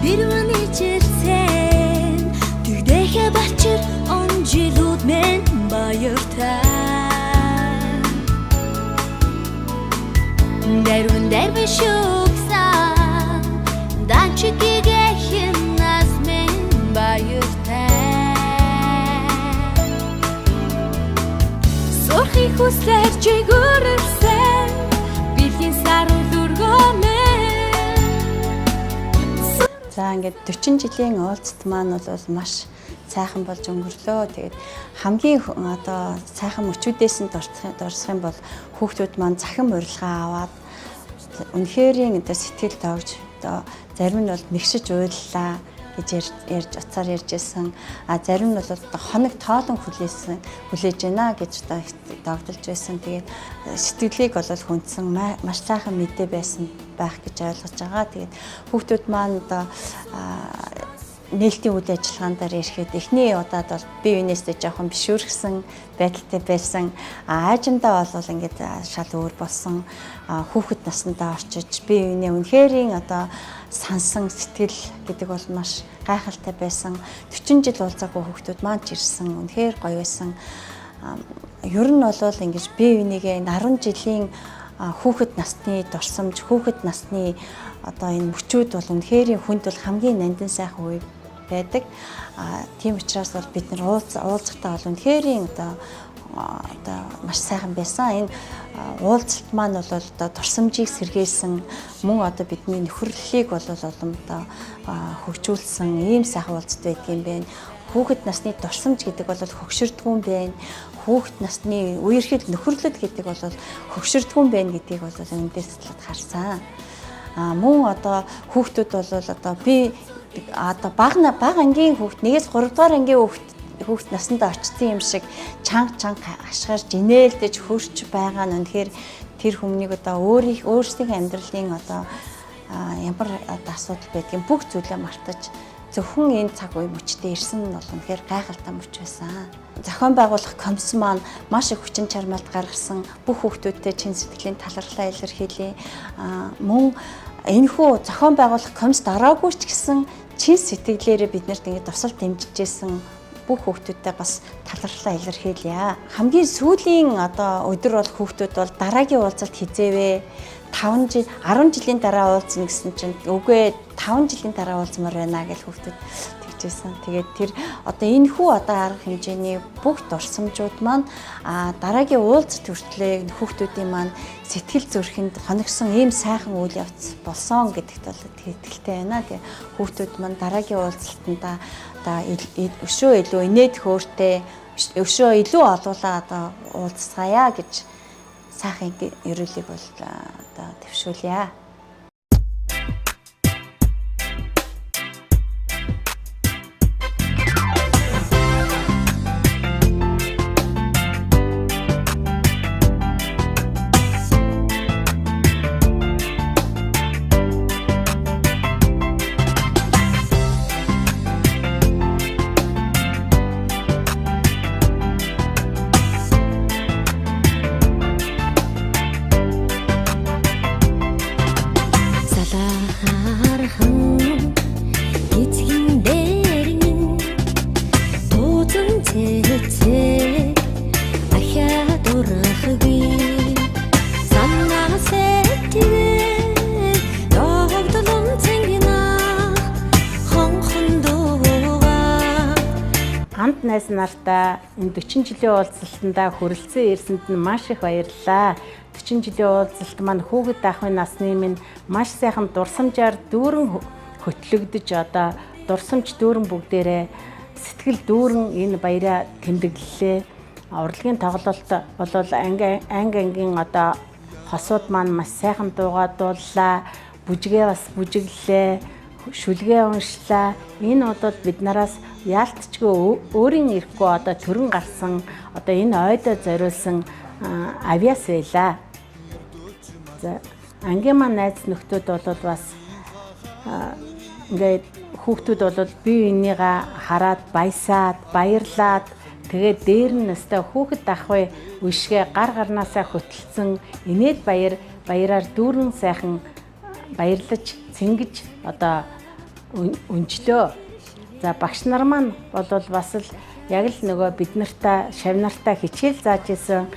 Ирваны чирсэн Тэгдэхэ бачир он жилүүд мен баяртай Дэрвэн дэрвэ шуксан Данчикигэхин нас мен баяртай Сорхи хүслэр чигүрсэн Билгийн саруу дүргөмэн За ингээд 40 жилийн уулзалт маань бол маш сайхан болж өнгөрлөө. Тэгээд хамгийн одоо сайхан мөчүүдээс нь дурсах юм бол хүүхдүүд маань захин урилга аваад үнэхэрийн одоо сэтгэл тоогж одоо зарим нь бол мэгшиж уйллаа гэж утсаар ярьж байсан. А зарим нь бол одоо хоног тоолон хүлээж байна гэж одоо догдолж байсан. Тэгээд сэтгэлийг бол хүндсэн маш сайхан мэдээ байсан байх гэж ойлгож байгаа. Тэгээд хүүхдүүд маань одоо нээлтийн үйл ажиллагаанд ирэхэд эхний удаад бол бие биенээсээ жоохон бишүүрхсэн байдалтай байсан. Аажимдаа бол ингээд шал өөр болсон. Хүүхэд наснаа орчиж бие биенээ үнэхэрийн одоо сансан сэтгэл гэдэг бол маш гайхалтай байсан. 40 жил уулзаагүй хүүхдүүд маань ч ирсэн. Үнэхээр гоё байсан. Ер нь бол ингэж бие бинийгээ 10 жилийн хүүхэд насны дурсамж, хүүхэд насны одоо энэ мөчүүд бол үнэхээр хүнд бол хамгийн нандин сайхан үе байдаг. Тийм учраас бол бид нар уулзахтаа бол үнэхээр одоо маш сайхан байсан. Энэ уулзалт маань бол одоо дурсамжийг сэргээсэн мөн одоо бидний нөхөрлөлийг бол оломдоо хөгжүүлсэн ийм сайхан уулзалт байдаг юм байна. Хүүхэд насны дурсамж гэдэг бол хөгшөрдгөө юм байна. Хүүхэд насны үерхэл нөхөрлөд гэдэг бол хөгшөрдгөө юм байна гэдгийг бол эндээс талд харсан. Мөн одоо хүүхдүүд бол одоо би одоо бага ангийн хүүхд 1-ээс 3 дугаар ангийн хүүхд насанд очсон юм шиг чанга ашгарч инээлдэж хөрч байгаа нь үнэхээр тэр хүмүүнийг одоо өөрсдийн амьдралын одоо ямар асуудал байдгийг бүх зүйлээ мартаж зөвхөн энэ цаг үе мөчтөд ирсэн нь бол үнэхээр гайхалтай мөч байсан. Зохион байгуулах комисс маань маш их хүчин чармайлт гаргасан бүх хүүхдүүдтэй чин сэтгэлийн талархлаа илэрхийлээ. Мөн энэхүү зохион байгуулах комисс дараагүй ч гэсэн чин сэтгэлээрээ биднэрт ингэ тусал дэмжижсэн бүх хүүхдүүдтэй бас талархлаа илэрхийлье. Хамгийн сүүлийн одоо өдөр бол хүүхдүүд бол дараагийн уулзалт хизээвэ 10 жилийн дараа уулзна гэсэн чинь үгүй 5 жилийн дараа уулзмаар байна гэж хүүхдүүд тэгжсэн. Тэгээд тэр одоо энэ хүү одоо арга хэмжээний бүх дурсамжууд маань дараагийн уулзалт хүртлээр хүүхдүүдийн маань сэтгэл зүрхэнд хоногсон ийм сайхан үйл явц болсон гэдэгт бол итгэлтэй байна. Тэгээд хүүхдүүд маань дараагийн уулзалтанда одоо өшөө илүү инээд хөөртэй өшөө илүү олуулаа одоо уулзцаая гэж сайхан ерөөлийг бол одоо төвшүүлье. Хамт найз нартай энэ 40 жилийн уулзалтанда хүрэлцэн ирсэнд нь маш их баярлалаа. 40 жилийн уулзалт маань хүүхэд ахын насны минь маш сайхан дурсамжаар дүүрэн хөтлөгдөж одоо дурсамж дүүрэн бүгдээрээ сэтгэл дүүрэн энэ баяраа тэмдэглэлээ. Урлагийн тоглолт бол ангийн одоо хосууд маань маш сайхан дуугадууллаа. Бүжгээ бас бүжиглээ. Шүлгээ уншлаа. Энэ удаад бид нараас яалтчгүй өөрийн ирэхгүй одоо төрөн гарсан одоо энэ ойдоо зориулсан авиас байлаа. За ангийн маань найз нөхдүүд бол бас ингээд хүүхдүүд бол бие биенийгээ хараад баясаад баярлаад тэгээд дээр нь өстой хүүхэд ахвай үшгээ гар гарнаасаа хөтөлсөн инээд баяраар дүүрэн сайхан баярлаж цэнгэж одоо өнжлөө. За багш нар маань бол бас л яг л нөгөө бид нартай шав нартай хичээл зааж исэн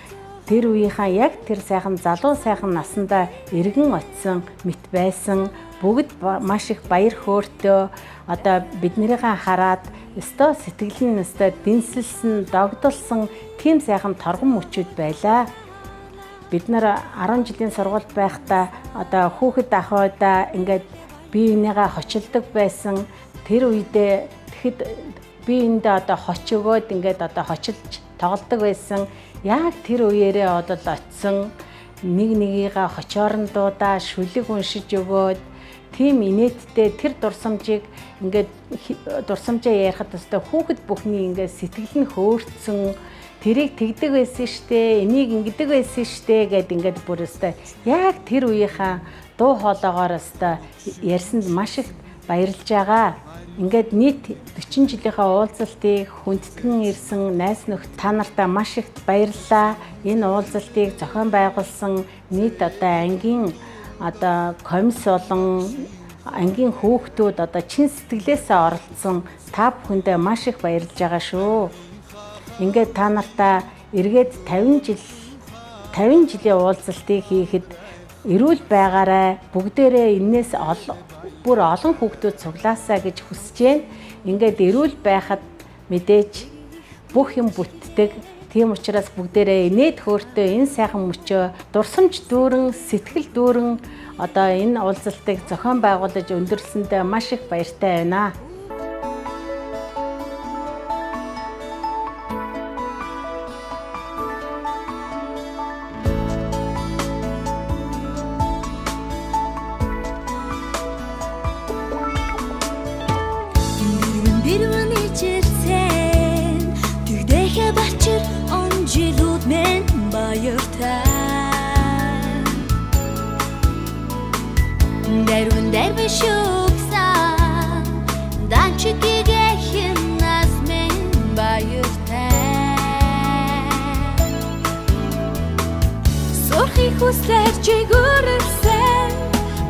тэр үеийнхаа яг тэр сайхан залуу сайхан насандаа эргэн очисон мэт байсан бүгд маш их баяр хөөртэй одоо биднэрийгээ хараад өстой сэтгэл нь өстой дэнсэлсэн догдолсон тийм сайхан торгон мөчүүд байлаа. Бид нар 10 жилийн сургуульд байхдаа одоо хүүхэд ахуйдаа ингээд бие бинийгээ хочилдог байсан. Тэр үедээ тэгэхэд биеиндээ одоо хоч өгөөд ингээд одоо хочилж тоглодог байсан. Яг тэр үеэрээ одоо очисон нэг нэгийгээ хочоор нь дуудаа шүлэг уншиж өгөөд тийм инээдтэй тэр дурсамжийг ингээд дурсамжаа ярихад өстой хүүхэд бүхний ингээд сэтгэл нь хөөрцөн тэрийг тэгдэг байсан штэ, энийг ингэдэг байсан штэ гэд ингээд бүр өстой яг тэр үеийнхаа дуу хоолоогоор өстой ярьсанд маш их баярлж байгаа. Ингээд нийт 40 жилийнхаа уулзалтыг хүндэтгэн ирсэн найз нөхд та нартай маш их баярлалаа. Энэ уулзалтыг зохион байгуулсан нийт одоо ангийн одоо комисс болон ангийн хүүхдүүд одоо чин сэтгэлээсээ оролцсон та бүхэндээ маш их баярлж байгаа шүү. Ингээд та нартай эргээд 50 жилийн уулзалтыг хийхэд эрүүл байгаарай. Бүгдээрээ энээс бүр олон хүүхдүүд цуглаасаа гэж хүсэж байна. Ингээд эрүүл байхад мэдээж бүх юм бүтдэг. Тийм учраас бүгдээрээ инээд хөөртэй энэ сайхан мөчөө дурсамж дүүрэн, сэтгэл дүүрэн одоо энэ уулзалтыг зохион байгуулж өндөрлсөндөө маш их баяртай байна. Дэрвэн дэрвэ шуксан данчикигэхэн насмен баяртай Сорхи хүслэр чигүрсэн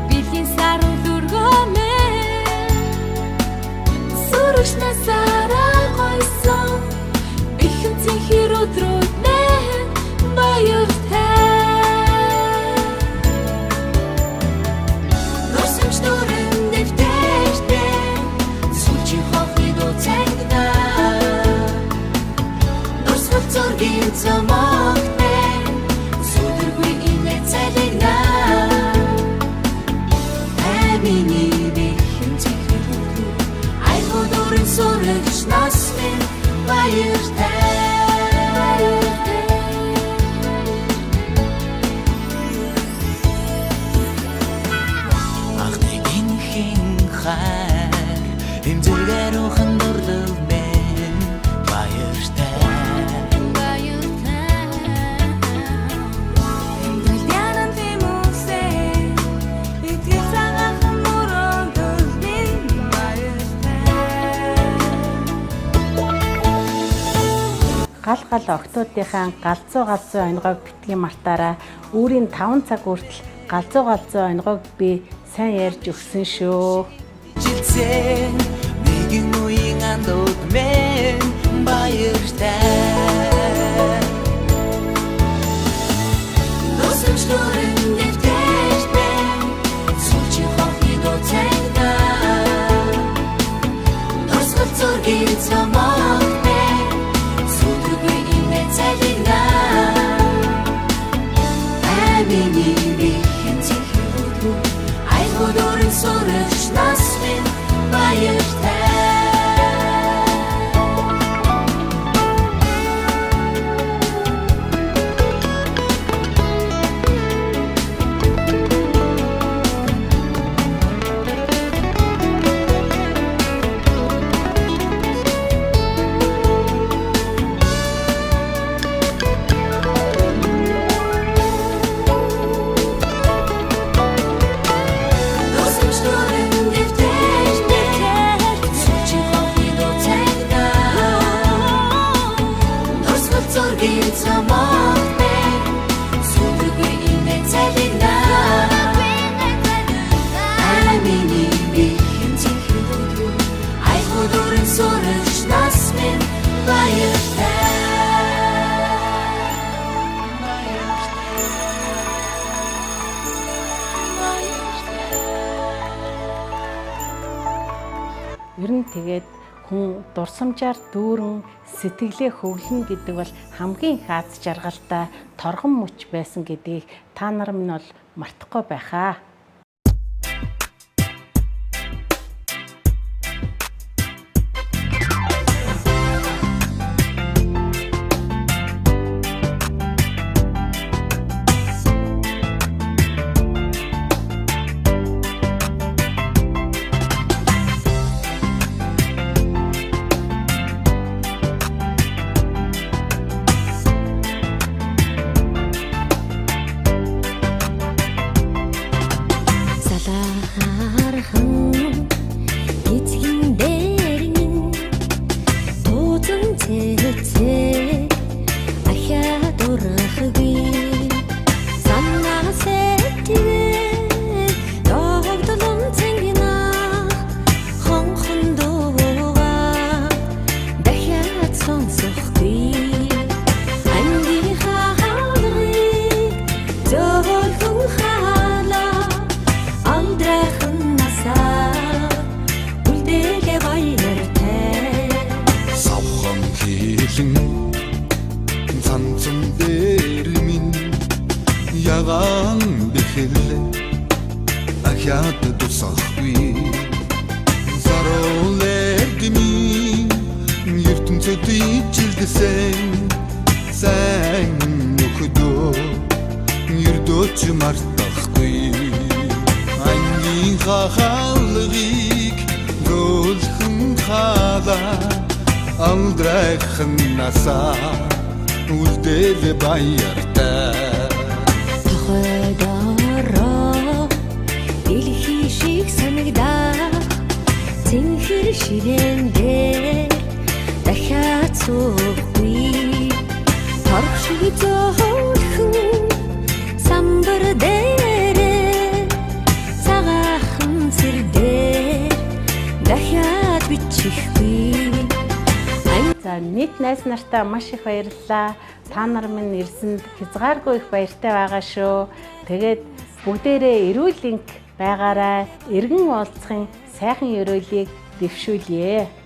бэлгийн саруу дүргөмэн Сурш насараа гойсон бихэн цэнхэр өдрүүд мэн баяртай Замахтэн сүдэргүй инээ цалигна Амины бихэн цэхэрдүү Айгуудурын сурагч насмен баяртай Ахныг инхэн хайр Имзэргээр ухан дурлал мен баяртай гал октоодынхаа галзуу оньгойг битгий мартаараа өөрийн 5 цаг хүртэл галзуу оньгойг би сайн ярьж өгсөн шүү. Жилсэн нэгэн үеийн андууд мен баяртай. Досмчлорын дэвтэртэн сүүлчийн хохны доцэгда Досмол зургийн цамагтэн сүдэргүй инээ цалигна Амины бихэн цэхэрдүү Айгуудурын сурагч насмен баяртай Ер нь тэгээд хүн дурсамжаар дүүрэн сэтгэлээ хөвлөн гэдэг бол хамгийн их аз жаргалтай торгон мөч байсан гэдгийг та нар минь бол мартахгүй байхаа. Нийт найз нартай маш их баярлалаа. Та нар минь ирсэнд хязгааргүй их баяртай байгаа шүү. Тэгээд бүгдээрээ эрүүл энх байгаарай. Эргэн уулзахын сайхан ёроолыг дэвшүүлье.